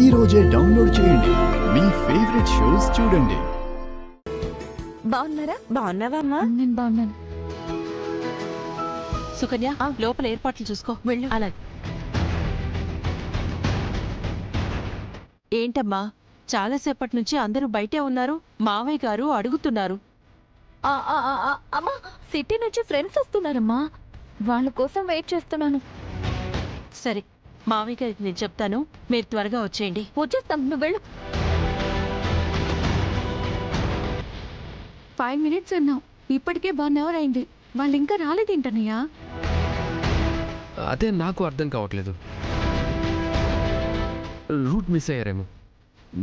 ఈ రోజే డౌన్లోడ్ చేయండి. మీ ఫేవరెట్ షోస్ చూడండి. బాగున్నారా? బాగున్నావా అమ్మా? నేను బాగున్నాను. సుకన్య, లోపల ఏర్పాట్లు చూసుకో. వెళ్ళు. అలాగే. ఏంటమ్మా, చాలాసేపటి నుంచి అందరూ బయటే ఉన్నారు. మావయ్య గారు అడుగుతున్నారు. అమ్మా, సిటీ నుంచి ఫ్రెండ్స్ వస్తున్నారమ్మా. వాళ్ళ కోసం వెయిట్ చేస్తున్నాను. సరే, మావయ్య గారికి నేను చెప్తాను, మీరు త్వరగా వచ్చేయండి. వచ్చేస్తాం, నువ్వు వెళ్ళు. 5 minutes అన్నావు, ఇప్పటికే 1 hour అయింది. వాళ్ళు ఇంకా రాలేదేంటన్నయ్యా? అదే నాకు అర్థం కావట్లేదు. రూట్ మిస్ అయ్యారేమో.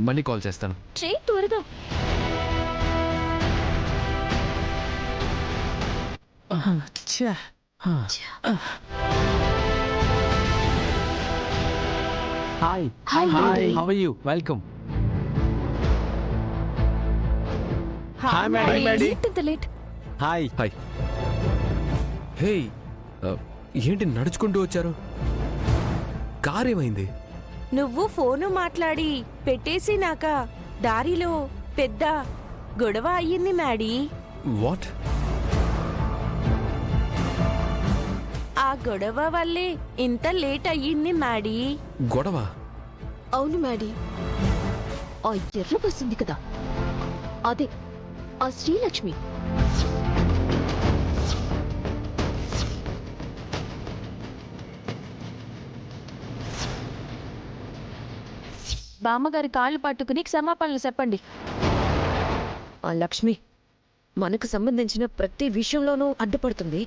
మళ్ళీ కాల్ చేస్తాను. చెయ్యి త్వరగా. Hi. Hi. How are you? Welcome. Hi, Maddie. ఏంటింత లేట్? Hi. హాయ్. హే, ఏంటి నడుచుకుంటూ వచ్చారు? కార్ ఏమైంది? నువ్వు ఫోను మాట్లాడి పెట్టేసినాక దారిలో పెద్ద గొడవ అయ్యింది మ్యాడీ. వాట్? ఆ గొడవ వల్లే ఇంత లేట్ అయ్యింది మ్యాడీ. గొడవ? అవును మ్యాడీ, ఆ ఎర్ర బస్ ఉంది కదా, అదే ఆ శ్రీలక్ష్మి. బామ్మగారి కాళ్ళు పట్టుకుని క్షమాపణలు చెప్పండి. ఆ లక్ష్మి మనకు సంబంధించిన ప్రతి విషయంలోనూ అడ్డుపడుతుంది.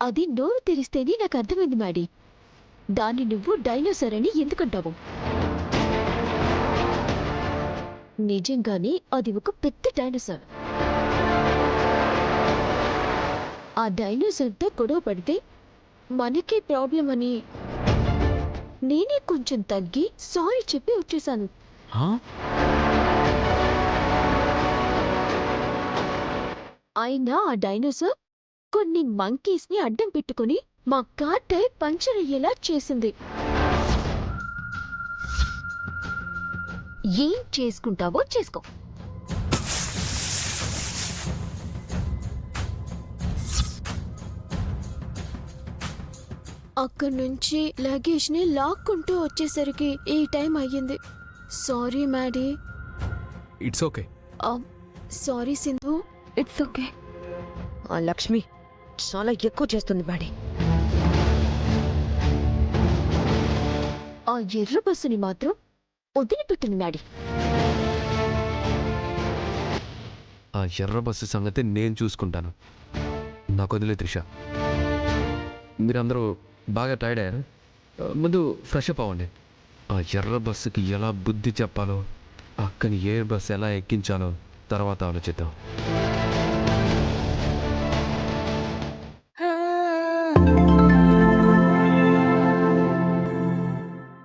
అది నోరు తెరిస్తేనే నాకు అర్థమైంది మ్యాడీ. దాన్ని నువ్వు డైనోసర్ అని ఎందుకంటావు? నిజంగానే అది ఒక పెద్ద డైనోసర్. ఆ డైనోసర్తో గొడవ పడితే మనకే ప్రాబ్లం అని నేనే కొంచెం తగ్గి సారీ చెప్పి వచ్చేసాను. అయినా ఆ డైనోసర్ కొన్ని మంకీస్ ని అడ్డం పెట్టుకుని మా కార్ టైర్ పంచర్ అయ్యేలా చేసింది. ఏం చేసుకుంటావో చేసుకో. అక్కడి నుంచి లగేజ్ ని లాక్కుంటూ వచ్చేసరికి ఈ టైం అయ్యింది. Sorry Maddy. It's okay. Sorry Sindhu. It's okay. ఆ లక్ష్మి చాలా ఎక్కువ చేస్తుంది మ్యాడీ. ఆ ఎర్ర బస్సుని మాత్రం వదిలిపెట్టింది మ్యాడీ. ఆ ఎర్ర బస్సు సంగతి నేను చూసుకుంటాను. నాకు వదిలే త్రిష. మీరందరూ బాగా టైర్డ్ అయ్యారు. ముందు ఫ్రెష్ అప్ అవ్వండి. ఆ ఎర్ర బస్సుకి ఎలా బుద్ధి చెప్పాలో, అక్కని ఏ బస్సు ఎలా ఎక్కించాలో తర్వాత ఆలోచిద్దాం.